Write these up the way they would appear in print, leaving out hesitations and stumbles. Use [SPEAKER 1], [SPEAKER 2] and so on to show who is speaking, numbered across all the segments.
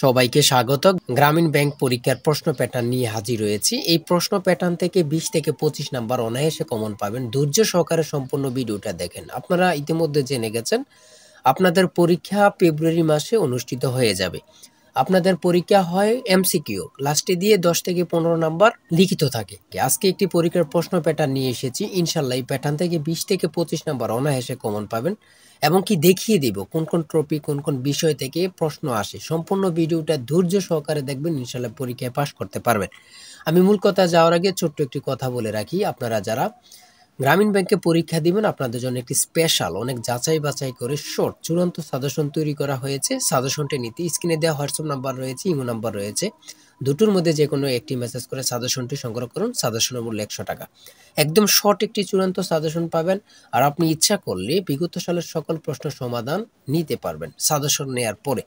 [SPEAKER 1] সবাইকে স্বাগত। গ্রামীণ ব্যাংক পরীক্ষার প্রশ্ন প্যাটার্ন নিয়ে হাজির হয়েছি। এই প্রশ্ন প্যাটার্ন থেকে 20 থেকে 25 নাম্বার অনায়াসে কমন পাবেন। ধৈর্য সহকারে সম্পূর্ণ ভিডিওটা দেখেন। আপনারা ইতিমধ্যে জেনে গেছেন আপনাদের পরীক্ষা ফেব্রুয়ারি মাসে অনুষ্ঠিত হয়ে যাবে। আপনাদের পরীক্ষা হয় এমসিকিউ, লাস্টে দিয়ে 10 থেকে 15 নাম্বার লিখিত থাকে। আজকে একটি পরীক্ষার প্রশ্ন প্যাটার্ন নিয়ে এসেছি। ইনশাল্লাহ এই প্যাটার্ন থেকে 20 থেকে 25 নাম্বার অনায়াসে কমন পাবেন এবং কি দেখিয়ে দিব কোন কোন টপিক কোন কোন বিষয় থেকে প্রশ্ন আসে। সম্পূর্ণ ভিডিওটা ধৈর্য সহকারে দেখবেন, ইনশাল্লাহ পরীক্ষায় পাশ করতে পারবেন। আমি মূল কথা যাওয়ার আগে ছোট্ট একটি কথা বলে রাখি, আপনারা যারা গ্রামীণ ব্যাংকে পরীক্ষা দিবেন আপনাদের জন্য একটি স্পেশাল অনেক যাচাই বাছাই করে শর্ট চূড়ান্ত সাজেশন তৈরি করা হয়েছে। সাজেশনটি নিতে স্ক্রিনে দেওয়া হোয়াটসঅ্যাপ নাম্বার রয়েছে, ইমো নাম্বার রয়েছে, দুটোর মধ্যে যে কোনো একটি মেসেজ করে সাজেশনটি সংগ্রহ করুন। সাজেশনের মূল্য 100 টাকা। একদম শর্ট একটি চূড়ান্ত সাজেশন পাবেন। আর আপনি ইচ্ছা করলে বিগত সালের সকল প্রশ্ন সমাধান নিতে পারবেন সাজেশন নেয়ার পরে।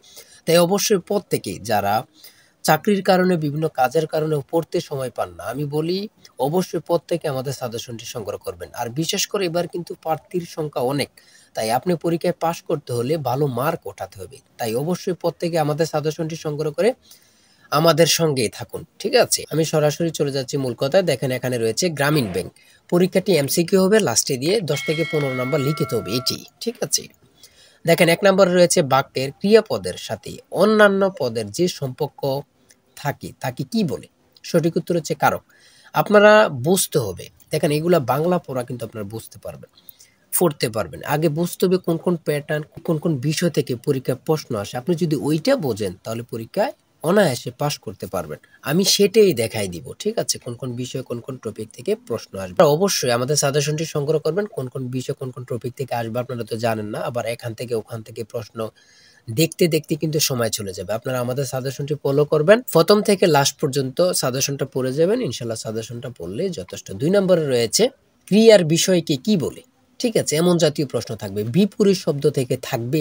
[SPEAKER 1] তাই অবশ্যই প্রত্যেকে যারা চাকরির কারণে বিভিন্ন কাজের কারণে পড়তে সময় পান না, আমি বলি অবশ্যই প্রত্যেকে আমাদের সাজেশনটি সংগ্রহ করবেন। আর বিশেষ করে এবার কিন্তু প্রার্থীর সংখ্যা অনেক, তাই আপনি পরীক্ষায় পাশ করতে হলে ভালো মার্ক ওঠাতে হবে। তাই অবশ্যই প্রত্যেকে আমাদের সাজেশনটি সংগ্রহ করে আমাদের সঙ্গেই থাকুন, ঠিক আছে? আমি সরাসরি চলে যাচ্ছি মূল কথায়। দেখেন এখানে রয়েছে গ্রামীণ ব্যাংক পরীক্ষাটি এমসিকিউ হবে, লাস্টে দিয়ে 10 থেকে 15 নাম্বার লিখিত হবে, এটি ঠিক আছে। দেখেন 1 নম্বরে রয়েছে বাক্যের ক্রিয়াপদের সাথে অন্যান্য পদের যে সম্পর্ক থাকে তাকে কি বলে? সঠিক উত্তর হচ্ছে কারক। আপনারা বুঝতে হবে, দেখেন এগুলা বাংলা পড়া কিন্তু আপনারা বুঝতে পারবেন, পড়তে পারবেন। আগে বুঝতে হবে কোন কোন প্যাটার্ন কোন কোন বিষয় থেকে পরীক্ষায় প্রশ্ন আসে। আপনি যদি ওইটা বোঝেন তাহলে পরীক্ষায় অনায়াসে পাশ করতে পারবেন। আমি সেটাই দেখাই দিব, ঠিক আছে? কোন কোন বিষয় কোন কোন টপিক থেকে প্রশ্ন আসবে। অবশ্যই আমাদের সাজেশনটি সংগ্রহ করবেন, কোন কোন বিষয় কোন কোন টপিক থেকে আসবে আপনারা তো জানেন না। আবার এখান থেকে ওখান থেকে প্রশ্ন দেখতে দেখতে কিন্তু সময় চলে যাবে। আপনারা আমাদের সাজেশনটি ফলো করবেন, প্রথম থেকে লাস্ট পর্যন্ত সাজেশনটা পড়ে যাবেন। ইনশাল্লাহ সাজেশনটা পড়লে যথেষ্ট। 2 নম্বরে রয়েছে ক্রিয়ার বিষয়কে কি বলে? ঠিক আছে, এমন জাতীয় প্রশ্ন থাকবে। বিপরীত শব্দ থেকে থাকবে,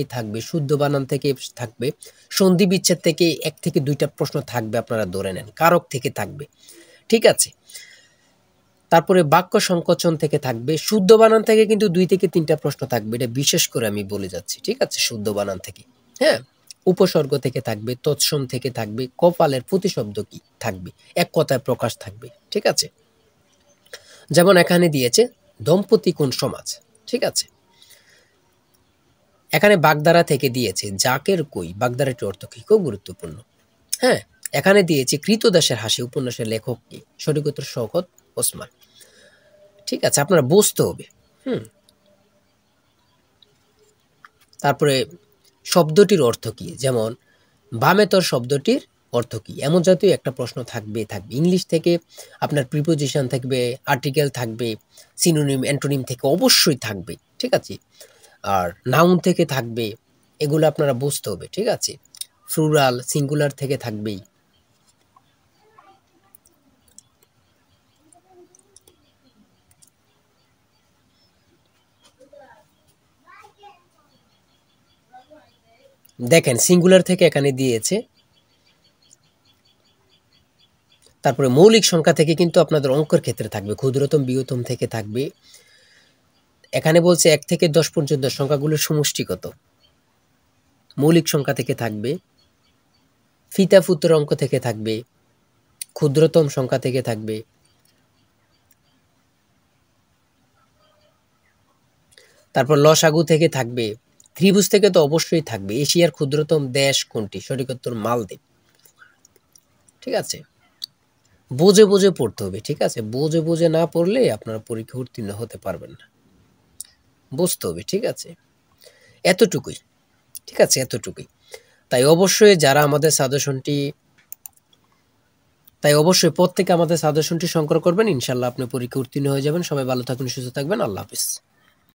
[SPEAKER 1] শুদ্ধ বানান থেকে থাকবে, সন্ধি বিচ্ছেদ থেকে 1 থেকে 2টা প্রশ্ন থাকবে, আপনারা ধরে নেন। কারক থেকে থাকবে, ঠিক আছে। তারপরে বাক্য সংকোচন থেকে থাকবে, শুদ্ধ বানান থেকে কিন্তু 2 থেকে 3টা প্রশ্ন থাকবে, এটা বিশেষ করে আমি বলে যাচ্ছি, ঠিক আছে? শুদ্ধ বানান থেকে, হ্যাঁ। উপসর্গ থেকে থাকবে, তৎসম থেকে থাকবে, কপালের প্রতিশব্দ কি থাকবে, এক কথায় প্রকাশ থাকবে, ঠিক আছে। যেমন এখানে দিয়েছে দম্পতি কোন সমাজ, ঠিক আছে। এখানে বাগধারা থেকে দিয়েছে জাকের কই, বাগধারাটির অর্থ কি? খুব গুরুত্বপূর্ণ, হ্যাঁ। এখানে দিয়েছে কৃতদাসের হাসি উপন্যাসের লেখক কি? সঠিক উত্তর শওকত ওসমান, ঠিক আছে। আপনারা বুঝতে হবে, তারপরে শব্দটির অর্থ কি? যেমন বামেতর শব্দটির অর্থ কি? এমন জাতীয় একটা প্রশ্ন থাকবে। ইংলিশ থেকে আপনার প্রিপোজিশন থাকবে, আর্টিকেল থাকবে, সিনোনিম অ্যান্টোনিম থেকে অবশ্যই থাকবে, ঠিক আছে। আর নাউন থেকে থাকবে, এগুলো আপনারা বুঝতে হবে, ঠিক আছে। প্লুরাল সিঙ্গুলার থেকে থাকবেই। দেখেন সিঙ্গুলার থেকে এখানে দিয়েছে। তারপরে মৌলিক সংখ্যা থেকে কিন্তু আপনাদের অঙ্কের ক্ষেত্রে থাকবে, ক্ষুদ্রতম বৃহত্তম থেকে থাকবে। এখানে বলছে 1 থেকে 10 পর্যন্ত সংখ্যাগুলোর সমষ্টি কত, মৌলিক সংখ্যা থেকে থাকবে। ফিতা ফুতের অঙ্ক থেকে থাকবে, ক্ষুদ্রতম সংখ্যা থেকে থাকবে। তারপর লসাগু থেকে থাকবে, ত্রিভুজ থেকে তো অবশ্যই থাকবে। এশিয়ার ক্ষুদ্রতম দেশ কোনটি? সঠিক উত্তর মালদ্বীপ, ঠিক আছে। বুঝে বুঝে পড়তে হবে, ঠিক আছে। বুঝে বুঝে না পড়লে আপনারা পরীক্ষা উত্তীর্ণ হতে পারবেন না, বুঝতে হবে, ঠিক আছে। এতটুকুই, ঠিক আছে, এতটুকুই। তাই অবশ্যই যারা আমাদের সাজেশনটি প্রত্যেকে আমাদের সাজেশনটি সংগ্রহ করবেন। ইনশাল্লাহ আপনি পরীক্ষা উত্তীর্ণ হয়ে যাবেন। সবাই ভালো থাকুন, সুস্থ থাকবেন। আল্লাহ হাফিজ।